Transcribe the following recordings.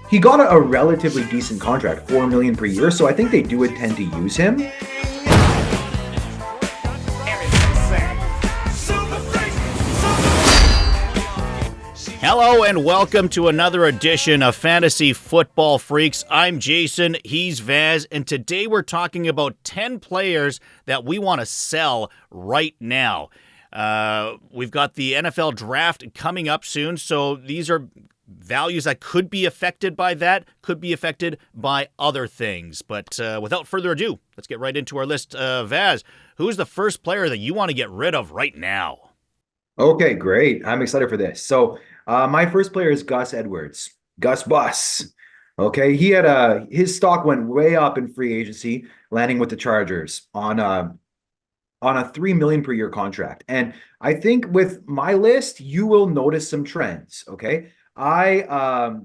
He got a relatively decent contract, $4 million per year, so I think they do intend to use him. Hello and welcome to another edition of Fantasy Football Freaks. I'm Jason, he's Vaz, and today we're talking about 10 players that we want to sell right now. We've got the NFL draft coming up soon, so these are values that could be affected by that, could be affected by other things. But without further ado, let's get right into our list. Vaz, who's the first player that you want to get rid of right now? Okay, great. I'm excited for this. So my first player is Gus Edwards. Gus Bus. Okay, his stock went way up in free agency, landing with the Chargers on a $3 million per year contract. And I think with my list, you will notice some trends. Okay, I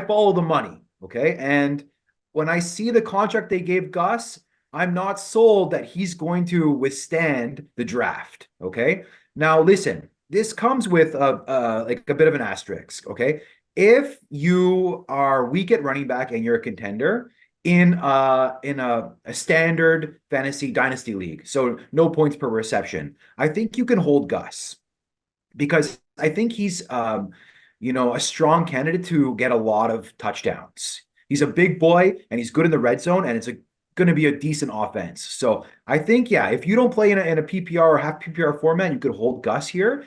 follow the money. Okay, and when I see the contract they gave Gus, I'm not sold that he's going to withstand the draft. Okay. Now, listen, this comes with a bit of an asterisk, okay? If you are weak at running back and you're a contender in a standard fantasy dynasty league, so no points per reception, I think you can hold Gus because I think he's a strong candidate to get a lot of touchdowns. He's a big boy and he's good in the red zone, and it's going to be a decent offense. So I think, yeah, if you don't play in a PPR or half PPR format, you could hold Gus here.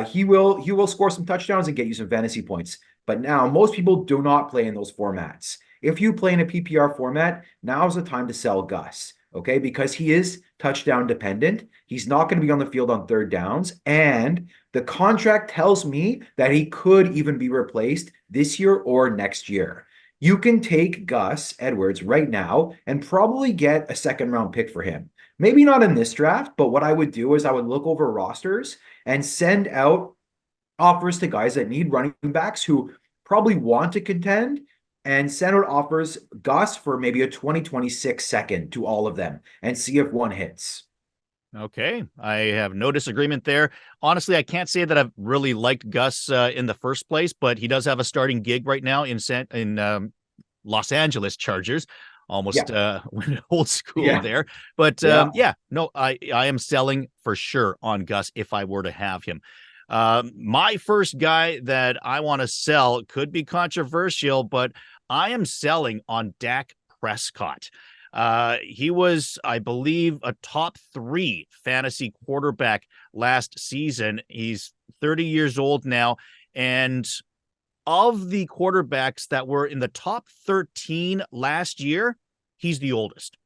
He will score some touchdowns and get you some fantasy points. But now most people do not play in those formats. If you play in a PPR format, now's the time to sell Gus, okay? Because he is touchdown dependent. He's not going to be on the field on third downs. And the contract tells me that he could even be replaced this year or next year. You can take Gus Edwards right now and probably get a second-round pick for him. Maybe not in this draft, but what I would do is I would look over rosters and send out offers to guys that need running backs who probably want to contend, and send out offers, Gus, for maybe a 2026 second to all of them and see if one hits. Okay, I have no disagreement there. Honestly, I can't say that I've really liked Gus in the first place, but he does have a starting gig right now in Los Angeles Chargers. Almost went old school there. But I am selling for sure on Gus if I were to have him. My first guy that I want to sell could be controversial, but I am selling on Dak Prescott. He was, I believe, a top 3 fantasy quarterback last season. He's 30 years old now. And of the quarterbacks that were in the top 13 last year, he's the oldest.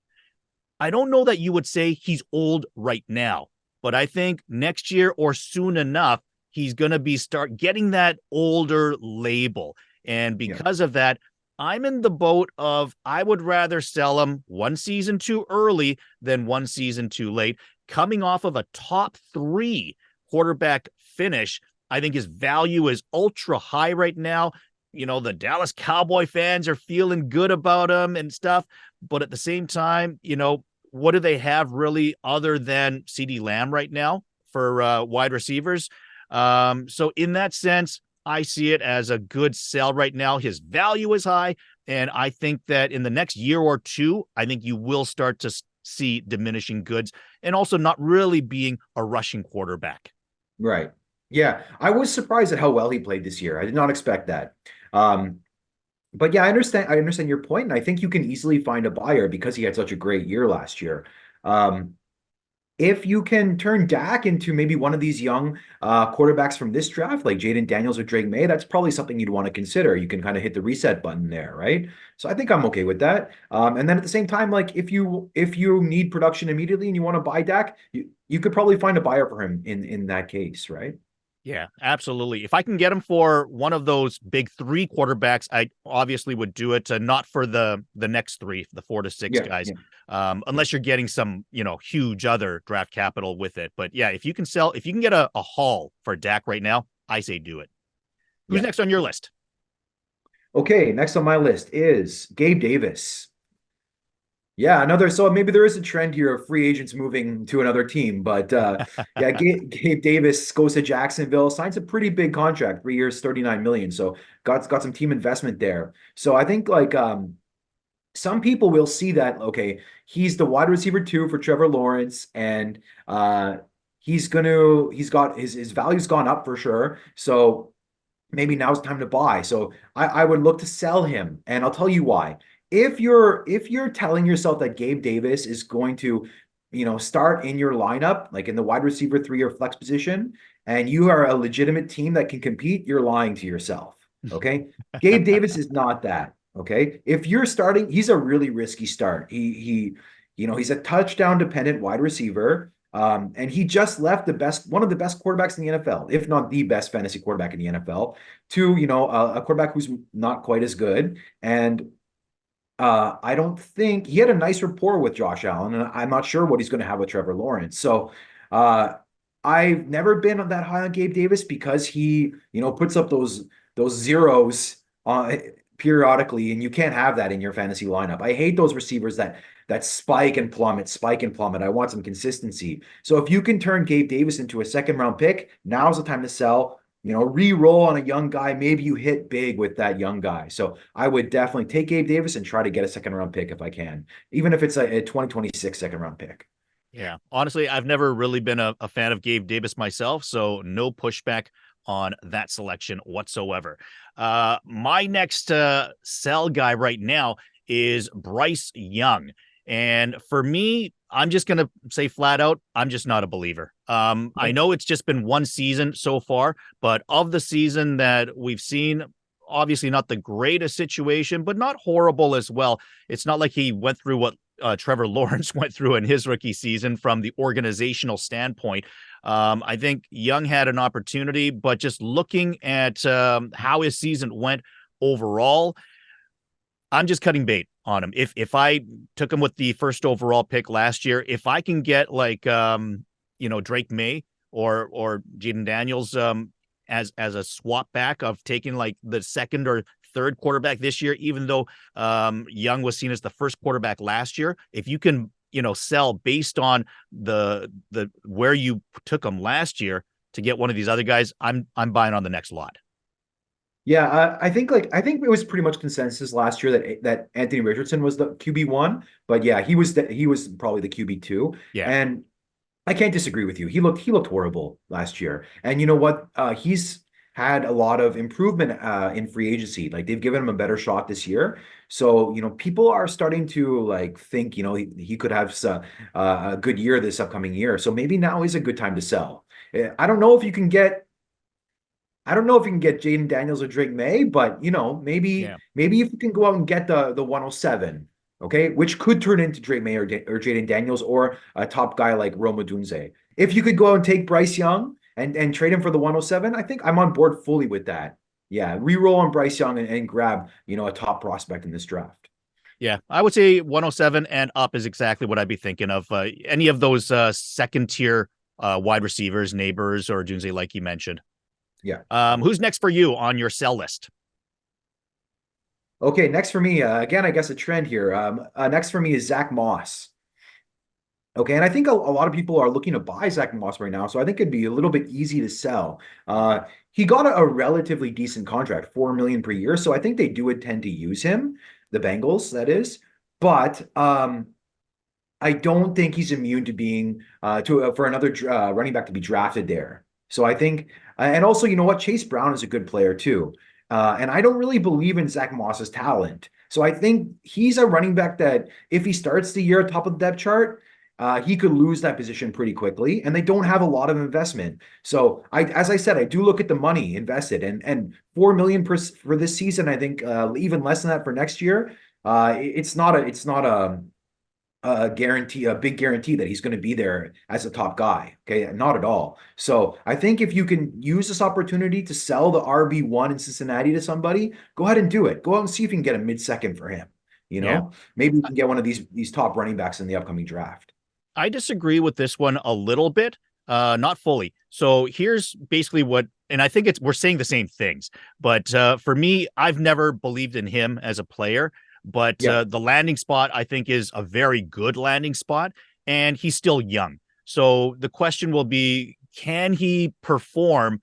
I don't know that you would say he's old right now, but I think next year or soon enough, he's going to start getting that older label. And because of that, I'm in the boat of I would rather sell him one season too early than one season too late. Coming off of a top 3 quarterback finish, I think his value is ultra high right now. You know, the Dallas Cowboy fans are feeling good about him and stuff. But at the same time, what do they have really other than CeeDee Lamb right now for wide receivers? So in that sense, I see it as a good sell right now. His value is high, and I think that in the next year or two, I think you will start to see diminishing goods and also not really being a rushing quarterback. Right. Yeah, I was surprised at how well he played this year. I did not expect that. But yeah, I understand your point, and I think you can easily find a buyer because he had such a great year last year. If you can turn Dak into maybe one of these young quarterbacks from this draft, like Jaden Daniels or Drake May, that's probably something you'd want to consider. You can kind of hit the reset button there, right? So I think I'm okay with that. And then at the same time, like if you need production immediately and you want to buy Dak, you could probably find a buyer for him in that case, right? Yeah, absolutely. If I can get him for one of those big 3 quarterbacks, I obviously would do it. Not for the next 3, the 4 to 6 guys, unless you're getting some huge other draft capital with it. But yeah, if you can get a haul for Dak right now, I say do it. Who's next on your list? Okay, next on my list is Gabe Davis. Yeah, so maybe there is a trend here of free agents moving to another team, but yeah, Gabe Davis goes to Jacksonville, signs a pretty big contract, 3 years, 39 million. So got some team investment there. So I think like some people will see that, okay, he's the wide receiver two for Trevor Lawrence, and he's got his value's gone up for sure. So maybe now's the time to buy. So I would look to sell him, and I'll tell you why. If you're telling yourself that Gabe Davis is going to, start in your lineup, like in the wide receiver three or flex position, and you are a legitimate team that can compete, you're lying to yourself. Okay. Gabe Davis is not that. Okay. If you're starting, he's a really risky start. He's a touchdown dependent wide receiver. And he just left one of the best quarterbacks in the NFL, if not the best fantasy quarterback in the NFL, to, a quarterback who's not quite as good. And I don't think he had a nice rapport with Josh Allen, and I'm not sure what he's going to have with Trevor Lawrence. So uh, I've never been that high on Gabe Davis because he, puts up those zeros periodically, and you can't have that in your fantasy lineup. I hate those receivers that spike and plummet, spike and plummet. I want some consistency. So if you can turn Gabe Davis into a second round pick, now's the time to sell. Re-roll on a young guy. Maybe you hit big with that young guy. So I would definitely take Gabe Davis and try to get a second round pick if I can, even if it's a 2026 second round pick. Yeah. Honestly, I've never really been a fan of Gabe Davis myself, so no pushback on that selection whatsoever. My next sell guy right now is Bryce Young. And for me, I'm just going to say flat out, I'm just not a believer. I know it's just been one season so far, but of the season that we've seen, obviously not the greatest situation, but not horrible as well. It's not like he went through what Trevor Lawrence went through in his rookie season from the organizational standpoint. I think Young had an opportunity, but just looking at how his season went overall, I'm just cutting bait on him. If I took him with the first overall pick last year, if I can get like Drake May or Jaden Daniels as a swap back of taking like the second or third quarterback this year, even though Young was seen as the first quarterback last year, if you can sell based on the where you took him last year to get one of these other guys, I'm buying on the next lot. Yeah, I think it was pretty much consensus last year that Anthony Richardson was the QB1, but yeah, he was probably the QB2, Yeah. and I can't disagree with you. He looked horrible last year, and you know what? He's had a lot of improvement in free agency. Like they've given him a better shot this year, so people are starting to like think he could have a good year this upcoming year. So maybe now is a good time to sell. I don't know if you can get I don't know if you can get Jaden Daniels or Drake May, but maybe Yeah. maybe if you can go out and get the 107, okay, which could turn into Drake May or Jaden Daniels or a top guy like Roma Dunze. If you could go out and take Bryce Young and trade him for the 107, I think I'm on board fully with that. Yeah, re-roll on Bryce Young and grab a top prospect in this draft. Yeah, I would say 107 and up is exactly what I'd be thinking of. Any of those second tier wide receivers, Neighbors, or Dunze, like you mentioned. Yeah. Who's next for you on your sell list? Okay, next for me, again, I guess a trend here. Next for me is Zach Moss. Okay, and I think a lot of people are looking to buy Zach Moss right now, so I think it'd be a little bit easy to sell. He got a relatively decent contract, 4 million per year, so I think they do intend to use him, the Bengals, that is. But I don't think he's immune to being for another running back to be drafted there. So I think, and also, you know what, Chase Brown is a good player too, and I don't really believe in Zach Moss's talent. So I think he's a running back that if he starts the year top of the depth chart, he could lose that position pretty quickly, and they don't have a lot of investment. So as I said, I do look at the money invested, and 4 million for this season. I think even less than that for next year. It's not a guarantee, a big guarantee that he's going to be there as a top guy. Okay, not at all. So I think if you can use this opportunity to sell the RB1 in Cincinnati to somebody, go ahead and do it. Go out and see if you can get a mid-second for him. Yeah. Maybe you can get one of these top running backs in the upcoming draft. I disagree with this one a little bit, not fully. So here's basically what, and I think we're saying the same things, but for me, I've never believed in him as a player. But Yeah. the landing spot, I think, is a very good landing spot, and he's still young. So the question will be, can he perform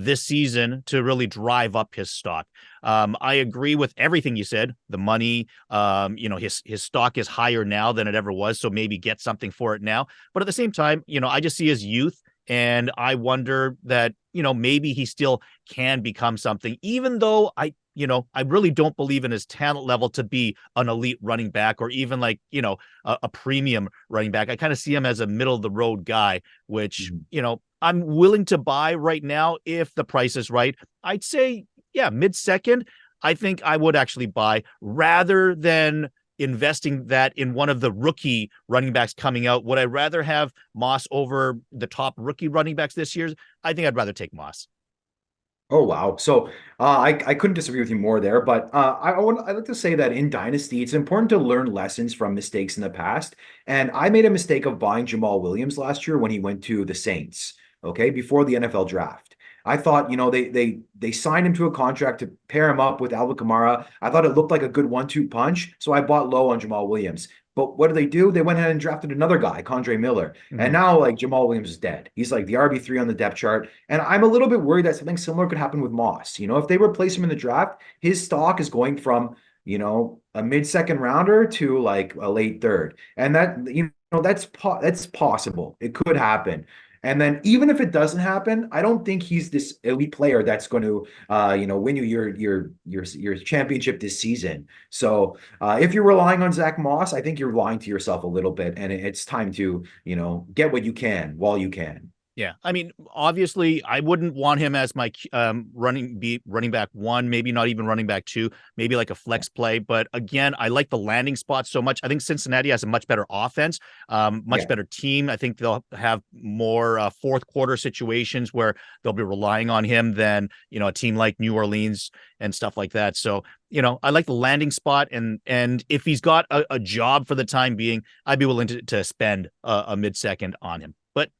this season to really drive up his stock? I agree with everything you said. The money, his stock is higher now than it ever was, so maybe get something for it now. But at the same time, I just see his youth, and I wonder that maybe he still can become something, even though I really don't believe in his talent level to be an elite running back or even like, a premium running back. I kind of see him as a middle of the road guy, which, I'm willing to buy right now if the price is right. I'd say, yeah, mid-second, I think I would actually buy rather than investing that in one of the rookie running backs coming out. Would I rather have Moss over the top rookie running backs this year? I think I'd rather take Moss. Oh wow. So I couldn't disagree with you more there, but I'd like to say that in Dynasty, it's important to learn lessons from mistakes in the past. And I made a mistake of buying Jamal Williams last year when he went to the Saints, okay, before the NFL draft. I thought, they signed him to a contract to pair him up with Alvin Kamara. I thought it looked like a good 1-2 punch, so I bought low on Jamal Williams. But what did they do? They went ahead and drafted another guy, Condre Miller. And Mhm. now like Jamal Williams is dead. He's like the RB3 on the depth chart. And I'm a little bit worried that something similar could happen with Moss. If they replace him in the draft, his stock is going from, a mid-second rounder to like a late third. And that's possible. It could happen. And then even if it doesn't happen, I don't think he's this elite player that's going to win you your championship this season. So if you're relying on Zach Moss, I think you're lying to yourself a little bit, and it's time to, get what you can while you can. Yeah, I mean, obviously, I wouldn't want him as my running back one, maybe not even running back two, maybe like a flex play. But again, I like the landing spot so much. I think Cincinnati has a much better offense, much Yeah. better team. I think they'll have more fourth quarter situations where they'll be relying on him than a team like New Orleans and stuff like that. So I like the landing spot, and if he's got a job for the time being, I'd be willing to spend a mid-second on him. But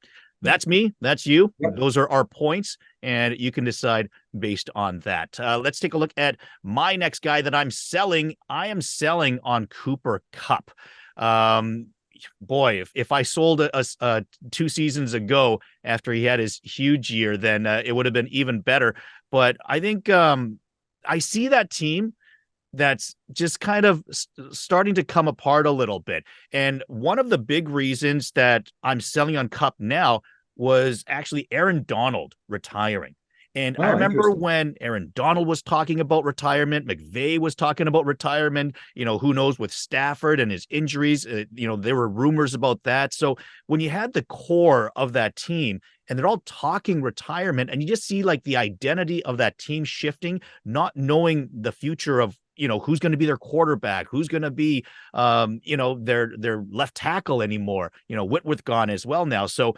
that's me. That's you. Yep. Those are our points, and you can decide based on that. Let's take a look at my next guy that I'm selling. I am selling on Cooper Kupp. Boy, if I sold a 2 seasons ago after he had his huge year, then it would have been even better. But I think I see that team that's just kind of starting to come apart a little bit. And one of the big reasons that I'm selling on Kupp now was actually Aaron Donald retiring. And I Oh, remember interesting. when Aaron Donald was talking about retirement, McVay was talking about retirement, who knows with Stafford and his injuries, there were rumors about that. So when you had the core of that team and they're all talking retirement, and you just see like the identity of that team shifting, not knowing the future of who's going to be their quarterback, who's going to be their left tackle anymore. Whitworth gone as well now. So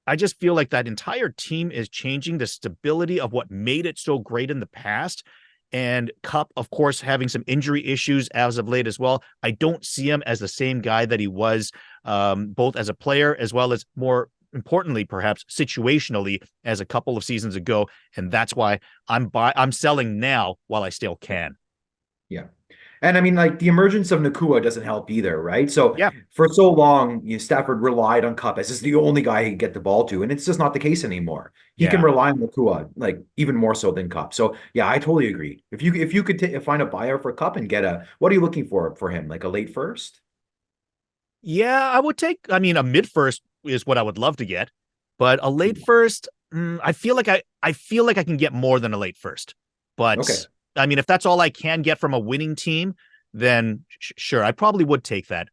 I just feel like that entire team is changing, the stability of what made it so great in the past. And Kupp, of course, having some injury issues as of late as well. I don't see him as the same guy that he was, both as a player as well as, more importantly, perhaps situationally, as a couple of seasons ago. And that's why I'm selling now while I still can. Yeah. And I mean, like the emergence of Nakua doesn't help either, right? So Yeah. for so long, Stafford relied on Cup as just the only guy he could get the ball to, and it's just not the case anymore. He can Yeah. rely on Nakua like even more so than Cup. So yeah, I totally agree. If you could find a buyer for Cup and get what are you looking for him? Like a late first? Yeah, I would take, I mean, a mid first is what I would love to get, but a late first, I feel like I can get more than a late first. Okay. But I mean, if that's all I can get from a winning team, then sure, I probably would take that.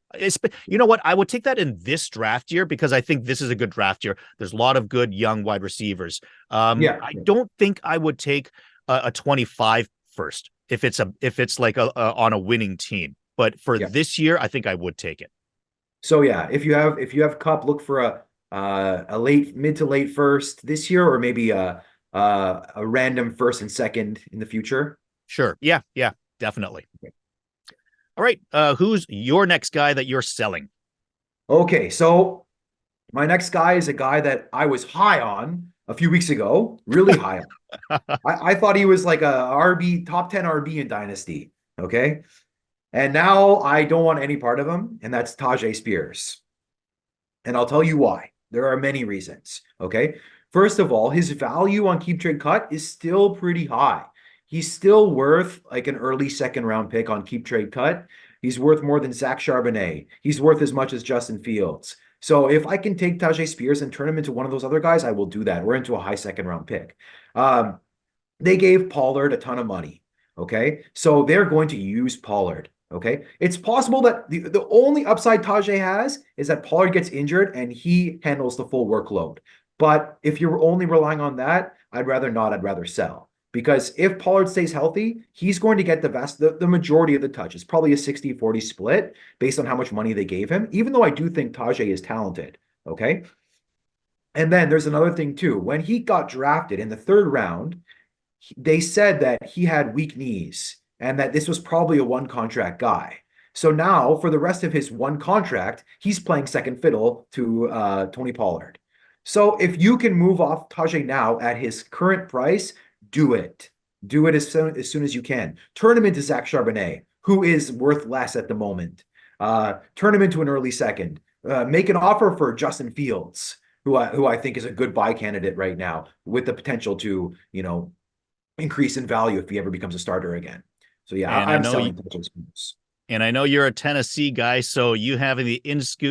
You know what? I would take that in this draft year because I think this is a good draft year. There's a lot of good young wide receivers. Yeah. I don't think I would take a 25 first if it's like on a winning team. But for Yeah. this year, I think I would take it. So yeah, if you have Cup, look for a late mid to late first this year, or maybe a random first and second in the future. Sure. Yeah. Yeah. Definitely. All right. Who's your next guy that you're selling? Okay, so my next guy is a guy that I was high on a few weeks ago, really high on. I thought he was like a RB, top 10 RB in Dynasty. Okay. And now I don't want any part of him, and that's Taj Spears. And I'll tell you why. There are many reasons. Okay. First of all, his value on keep trade cut is still pretty high. He's still worth like an early second round pick on keep trade cut. He's worth more than Zach Charbonnet. He's worth as much as Justin Fields. So if I can take Tajay Spears and turn him into one of those other guys, I will do that. We're into a high second round pick. They gave Pollard a ton of money. Okay. So they're going to use Pollard. Okay. It's possible that the only upside Tajay has is that Pollard gets injured and he handles the full workload. But if you're only relying on that, I'd rather not. I'd rather sell. Because if Pollard stays healthy, he's going to get the majority of the touches, probably a 60-40 split based on how much money they gave him, even though I do think Tajay is talented. Okay. And then there's another thing too. When he got drafted in the third round, they said that he had weak knees and that this was probably a one contract guy. So now for the rest of his one contract, he's playing second fiddle to Tony Pollard. So if you can move off Tajay now at his current price, do it. Do it as soon as you can. Turn him into Zach Charbonnet, who is worth less at the moment. Turn him into an early second. Make an offer for Justin Fields, who I think is a good buy candidate right now, with the potential to, increase in value if he ever becomes a starter again. So yeah, I'm selling Tajay Spears. And I know you're a Tennessee guy, so you having the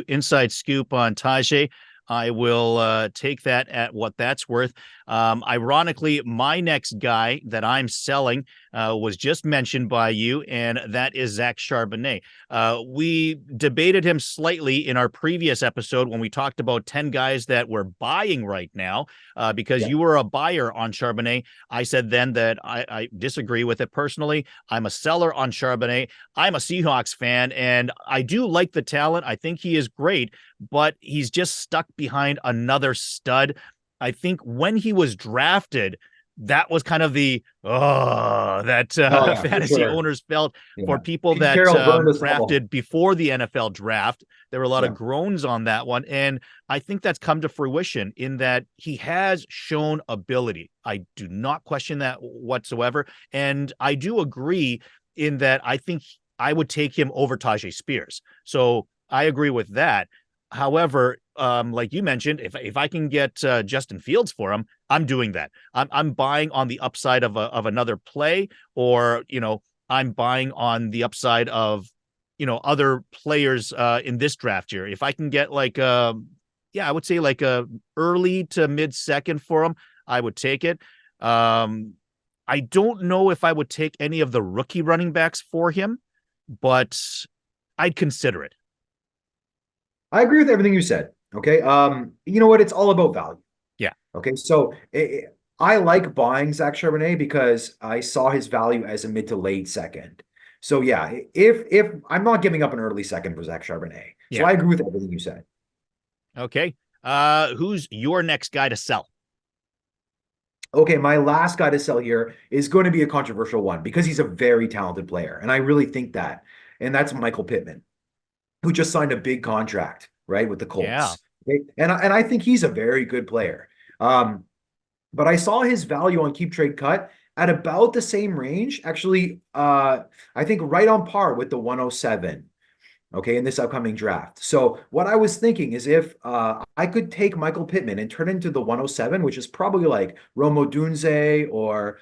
inside scoop on Tajay, I will take that at what that's worth. Ironically, my next guy that I'm selling was just mentioned by you, and that is Zach Charbonnet. We debated him slightly in our previous episode when we talked about 10 guys that we're buying right now, because you were a buyer on Charbonnet. I said then that I disagree with it personally. I'm a seller on Charbonnet. I'm a Seahawks fan, and I do like the talent. I think he is great, but he's just stuck behind another stud. I think when he was drafted, that was kind of the fantasy owners felt for people that drafted before the NFL draft. There were a lot of groans on that one, and I think that's come to fruition in that he has shown ability. I do not question that whatsoever, and I do agree in that I think I would take him over Tajay Spears. So I agree with that. However, like you mentioned, if I can get Justin Fields for him, I'm doing that. I'm buying on the upside of another play, or I'm buying on the upside of other players in this draft year. If I can get I would say like a early to mid second for him, I would take it. I don't know if I would take any of the rookie running backs for him, but I'd consider it. I agree with everything you said. Okay. You know what? It's all about value. Yeah. Okay. So I like buying Zach Charbonnet because I saw his value as a mid to late second. So yeah, if I'm not giving up an early second for Zach Charbonnet. So I agree with everything you said. Okay. Who's your next guy to sell? Okay, my last guy to sell here is going to be a controversial one because he's a very talented player. And I really think that. And that's Michael Pittman, who just signed a big contract, right, with the Colts. Yeah. Okay? And I think he's a very good player. But I saw his value on keep trade cut at about the same range. Actually, I think right on par with the 107. Okay, in this upcoming draft. So what I was thinking is if I could take Michael Pittman and turn into the 107, which is probably like Rome Odunze or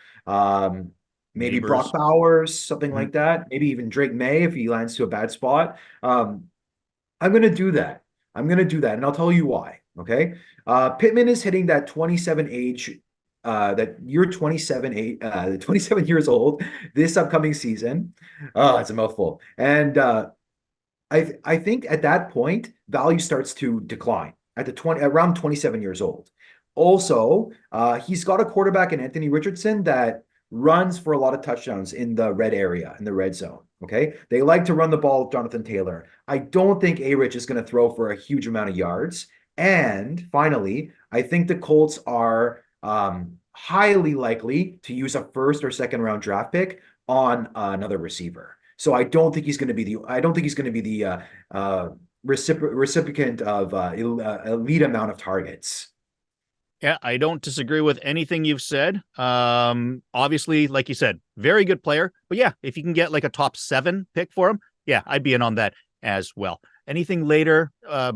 maybe Neighbors. Brock Bowers, something like that. Maybe even Drake May if he lands to a bad spot. I'm going to do that. And I'll tell you why. Okay. Pittman is hitting that 27 age, that you're 27, 27 years old this upcoming season. Oh, it's a mouthful. And I think at that point, value starts to decline around 27 years old. Also, he's got a quarterback in Anthony Richardson that runs for a lot of touchdowns in the red area, in the red zone. Okay. They like to run the ball with Jonathan Taylor. I don't think A-Rich is going to throw for a huge amount of yards. And finally, I think the Colts are highly likely to use a first or second round draft pick on another receiver. So I don't think he's going to be the recipient of elite amount of targets. Yeah, I don't disagree with anything you've said. Obviously, like you said, very good player. But yeah, if you can get like a top 7 pick for him, Yeah, I'd be in on that as well. Anything later,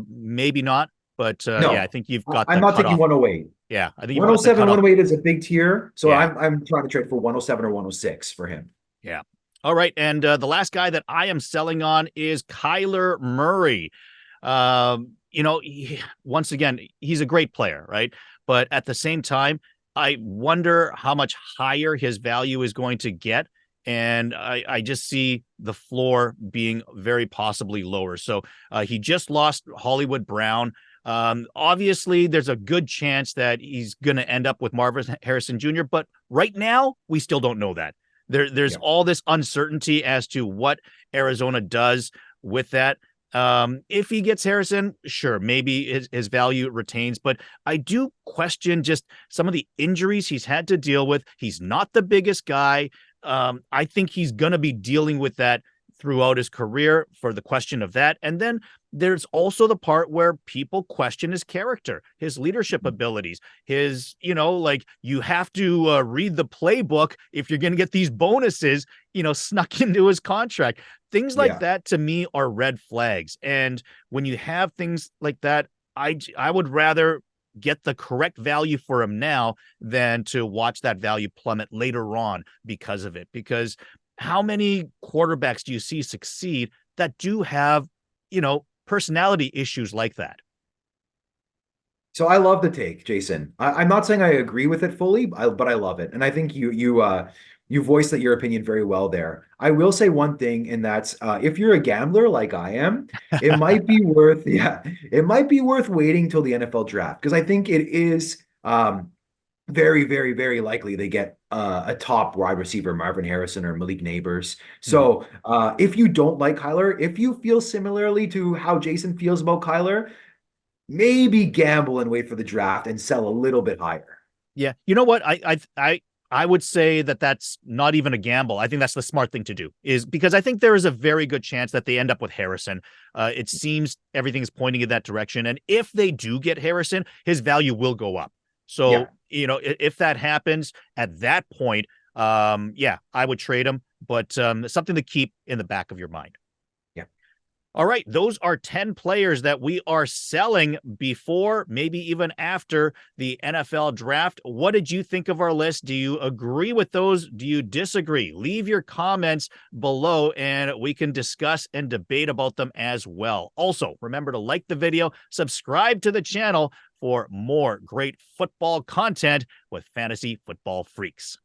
maybe not, but yeah, I No, think you've got I'm the not taking cutoff. 108. Yeah, I think you've got the 107, cutoff. 108 is a big tier. So Yeah, I'm trying to trade for 107 or 106 for him. yeah. All right, and the last guy that I am selling on is Kyler Murray. Once again, he's a great player, right? But at the same time, I wonder how much higher his value is going to get. And I just see the floor being very possibly lower. So he just lost Hollywood Brown. Obviously, there's a good chance that he's going to end up with Marvin Harrison Jr., but right now, we still don't know that. There's Yeah. all this uncertainty as to what Arizona does with that. If he gets Harrison, sure, maybe his value retains, but I do question just some of the injuries he's had to deal with. He's not the biggest guy. I think he's going to be dealing with that throughout his career for the question of that. And then there's also the part where people question his character, his leadership abilities, his, like you have to read the playbook if you're going to get these bonuses, snuck into his contract. Things like Yeah. that to me are red flags. And when you have things like that, I would rather get the correct value for him now than to watch that value plummet later on because of it. Because how many quarterbacks do you see succeed that do have, personality issues like that? So I love the take, Jason. I'm not saying I agree with it fully, but I love it, and I think you voiced that your opinion very well there. I will say one thing, and that's if you're a gambler like I am, it might be worth it might be worth waiting till the NFL draft because I think it is very, very, very likely they get a top wide receiver, Marvin Harrison or Malik Neighbors. Mhm. So if you don't like Kyler, if you feel similarly to how Jason feels about Kyler, maybe gamble and wait for the draft and sell a little bit higher. Yeah. You know what? I would say that that's not even a gamble. I think that's the smart thing to do is because I think there is a very good chance that they end up with Harrison. It seems everything is pointing in that direction. And if they do get Harrison, his value will go up. Yeah. So, if that happens at that point, yeah, I would trade him, but something to keep in the back of your mind. Yeah. All right, those are 10 players that we are selling before, maybe even after the NFL draft. What did you think of our list? Do you agree with those? Do you disagree? Leave your comments below and we can discuss and debate about them as well. Also, remember to like the video, subscribe to the channel for more great football content with Fantasy Football Freaks.